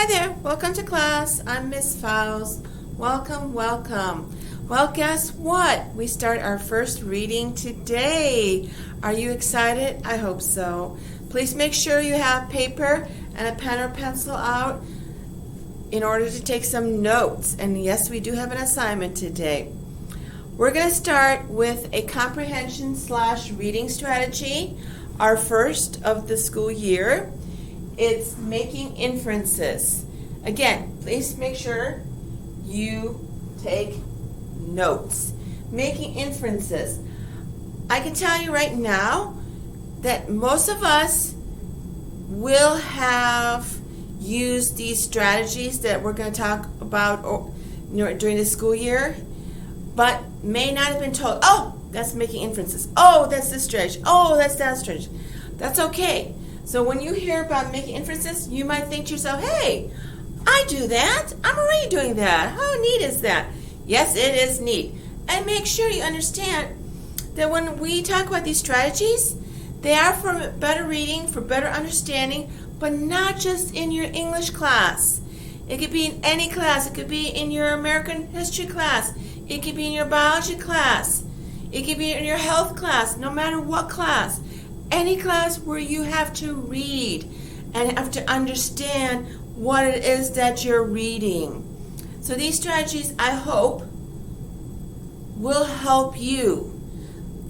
Hi there, welcome to class. I'm Miss Fowles. Welcome, welcome. Well, guess what? We start our first reading today. Are you excited? I hope so. Please make sure you have paper and a pen or pencil out in order to take some notes. And yes, we do have an assignment today. We're going to start with a comprehension/reading strategy, our first of the school year. It's making inferences. Again, please make sure you take notes. Making inferences. I can tell you right now that most of us will have used these strategies that we're going to talk about during the school year, but may not have been told, oh, that's making inferences. Oh, that's this strategy. Oh, that's that strategy. That's okay. So when you hear about making inferences, you might think to yourself, hey, I do that. I'm already doing that. How neat is that? Yes, it is neat. And make sure you understand that when we talk about these strategies, they are for better reading, for better understanding, but not just in your English class. It could be in any class. It could be in your American history class. It could be in your biology class. It could be in your health class, no matter what class. Any class where you have to read and have to understand what it is that you're reading. So these strategies, I hope, will help you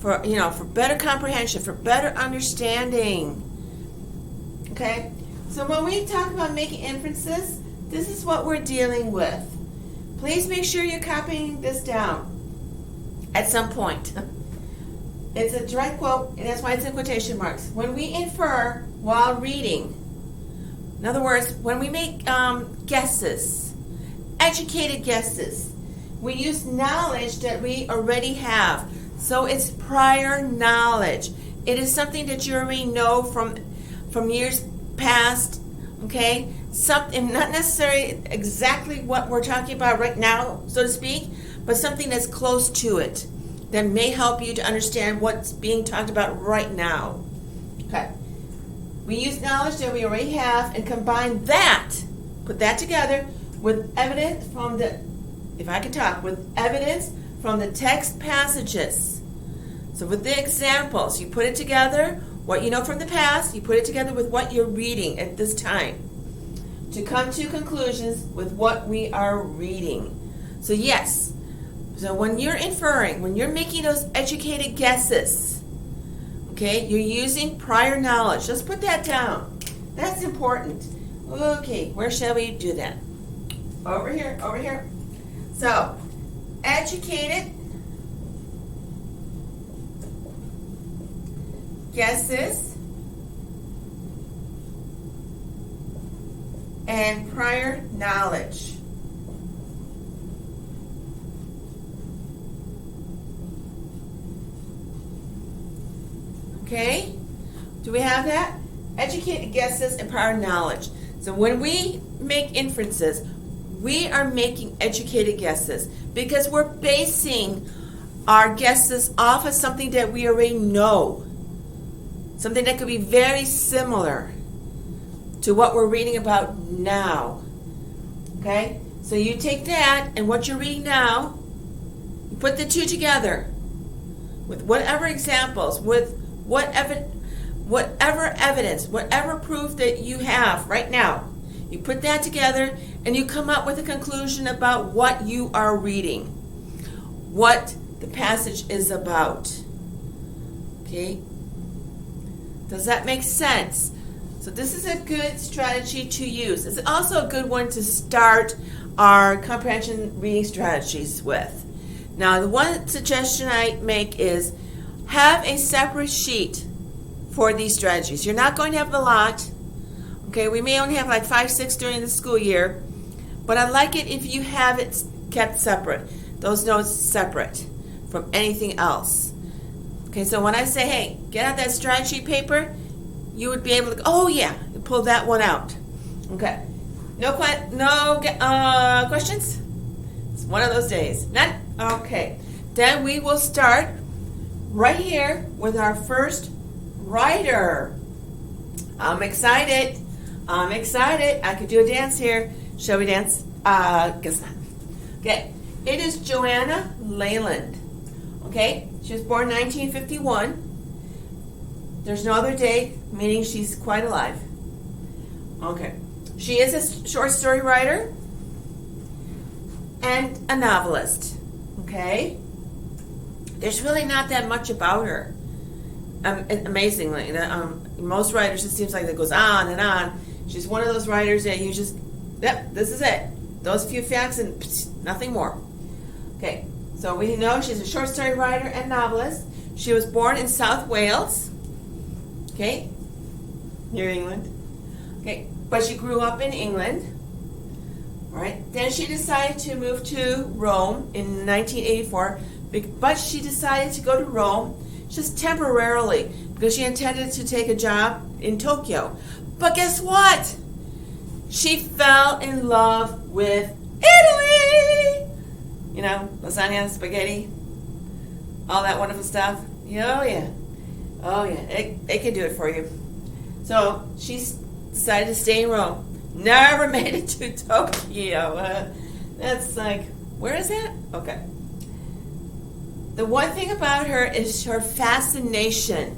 for better comprehension, for better understanding. Okay? So when we talk about making inferences, this is what we're dealing with. Please make sure you're copying this down at some point. It's a direct quote, and that's why it's in quotation marks. When we infer while reading, in other words, when we make guesses, educated guesses, we use knowledge that we already have. So it's prior knowledge. It is something that you already know from years past, okay? Something, not necessarily exactly what we're talking about right now, so to speak, but something that's close to it that may help you to understand what's being talked about right now. Okay. We use knowledge that we already have and combine that, put that together with evidence from the, if I can talk, with evidence from the text passages. So with the examples, you put it together, what you know from the past, you put it together with what you're reading at this time to come to conclusions with what we are reading. So yes, so when you're inferring, when you're making those educated guesses, okay, you're using prior knowledge. Let's put that down. That's important. Okay, where shall we do that? Over here, over here. So, educated guesses and prior knowledge. Okay? Do we have that? Educated guesses and prior knowledge. So when we make inferences, we are making educated guesses because we're basing our guesses off of something that we already know. Something that could be very similar to what we're reading about now. Okay? So you take that and what you're reading now, you put the two together with whatever examples, with whatever evidence, whatever proof that you have right now. You put that together and you come up with a conclusion about what you are reading, what the passage is about. Okay? Does that make sense? So this is a good strategy to use. It's also a good one to start our comprehension reading strategies with. Now, the one suggestion I make is have a separate sheet for these strategies. You're not going to have a lot. Okay, we may only have like 5, 6 during the school year, but I like it if you have it kept separate. Those notes separate from anything else. Okay, so when I say, hey, get out that strategy paper, you would be able to, oh yeah, you pull that one out. Okay, no questions? It's one of those days. None? Okay, then we will start right here with our first writer. I'm excited. I'm excited. I could do a dance here. Shall we dance? Guess not. Okay. It is Joanna Leyland. Okay. She was born 1951. There's no other day, meaning she's quite alive. Okay. She is a short story writer and a novelist. Okay. There's really not that much about her. Amazingly, most writers, it seems like it goes on and on. She's one of those writers that you just, yep, this is it. Those few facts and nothing more. Okay, so we know she's a short story writer and novelist. She was born in South Wales, okay, near England. Okay, but she grew up in England. All right, then she decided to move to Rome in 1984, but she decided to go to Rome just temporarily because she intended to take a job in Tokyo. But guess what? She fell in love with Italy. You know, lasagna, spaghetti, all that wonderful stuff. Oh yeah. Oh yeah, it can do it for you. So she decided to stay in Rome. Never made it to Tokyo. That's like, where is that? Okay. The one thing about her is her fascination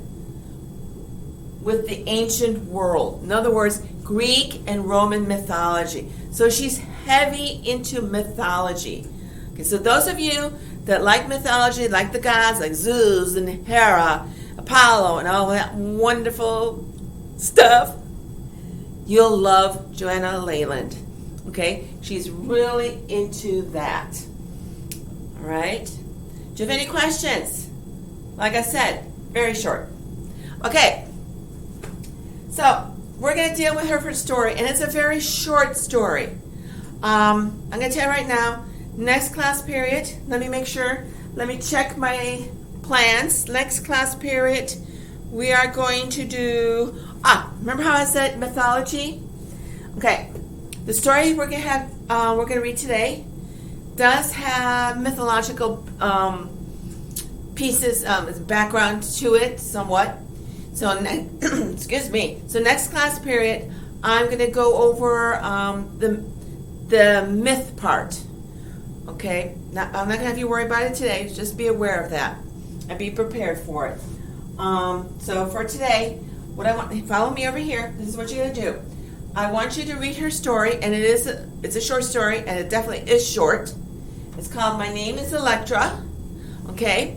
with the ancient world. In other words, Greek and Roman mythology. So she's heavy into mythology. Okay, so those of you that like mythology, like the gods, like Zeus and Hera, Apollo, and all that wonderful stuff, you'll love Joanna Leyland. Okay? She's really into that. All right? Do you have any questions? Like I said, very short. Okay. So, we're going to deal with her story, and it's a very short story. I'm going to tell you right now, next class period, let me make sure, let me check my plans. Next class period, we are going to do, remember how I said mythology? Okay, the story we're going to read today does have mythological pieces, background to it somewhat. So, excuse me. So next class period, I'm going to go over the myth part. Okay? Now, I'm not going to have you worry about it today. Just be aware of that and be prepared for it. So for today, what I want, follow me over here. This is what you're going to do. I want you to read her story, and it's a short story, and it definitely is short. It's called My Name is Electra. Okay?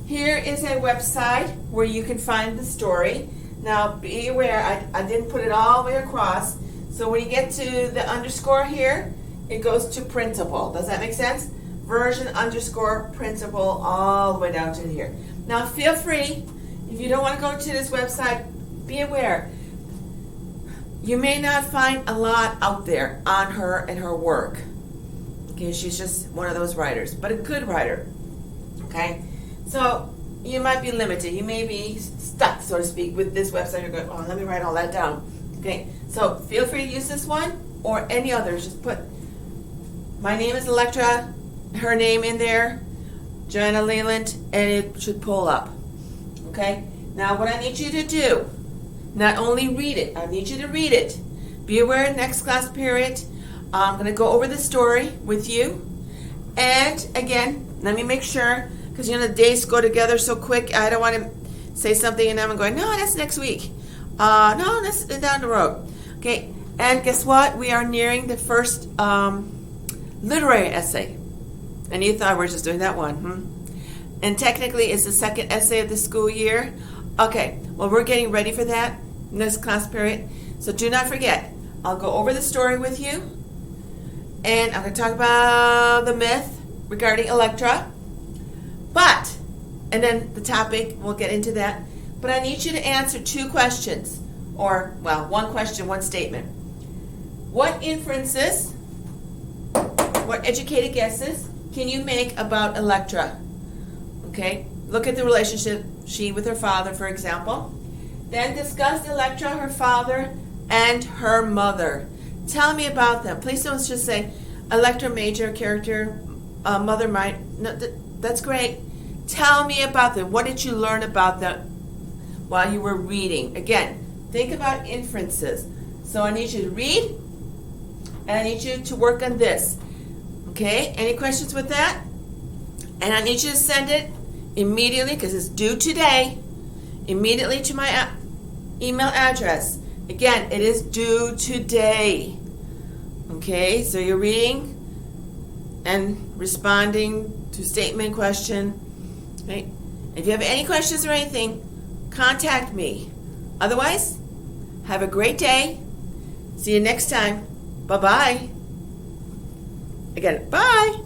Here is a website where you can find the story. Now, be aware, I didn't put it all the way across. So when you get to the underscore here, it goes to printable. Does that make sense? Version underscore printable all the way down to here. Now, feel free, if you don't want to go to this website, be aware. You may not find a lot out there on her and her work. Okay, she's just one of those writers, but a good writer. Okay? So, you might be limited. You may be stuck, so to speak, with this website. You're going, oh, let me write all that down. Okay, so feel free to use this one or any others. Just put My Name is Electra, her name in there, Joanna Leyland, and it should pull up. Okay, now what I need you to do, not only read it, I need you to read it. Be aware, next class period, I'm going to go over the story with you. And again, let me make sure, because the days go together so quick, I don't want to say something and I'm going, no, that's next week. No, that's down the road. Okay, and guess what? We are nearing the first literary essay. And you thought we were just doing that one, And technically, it's the second essay of the school year. Okay, well, we're getting ready for that next class period. So do not forget, I'll go over the story with you. And I'm going to talk about the myth regarding Electra. And then the topic, we'll get into that. But I need you to answer two questions. Or, well, one question, one statement. What inferences, what educated guesses can you make about Electra? Okay, look at the relationship, she with her father, for example. Then discuss Electra, her father, and her mother. Tell me about them. Please don't just say, Electra major character, mother minor. No, that's great. Tell me about them. What did you learn about them while you were reading? Again, think about inferences. So I need you to read, and I need you to work on this. Okay? Any questions with that? And I need you to send it immediately, because it's due today, immediately to my email address. Again, it is due today. Okay? So you're reading and responding to statement, question. Okay? If you have any questions or anything, contact me. Otherwise, have a great day. See you next time. Bye-bye. Again, bye.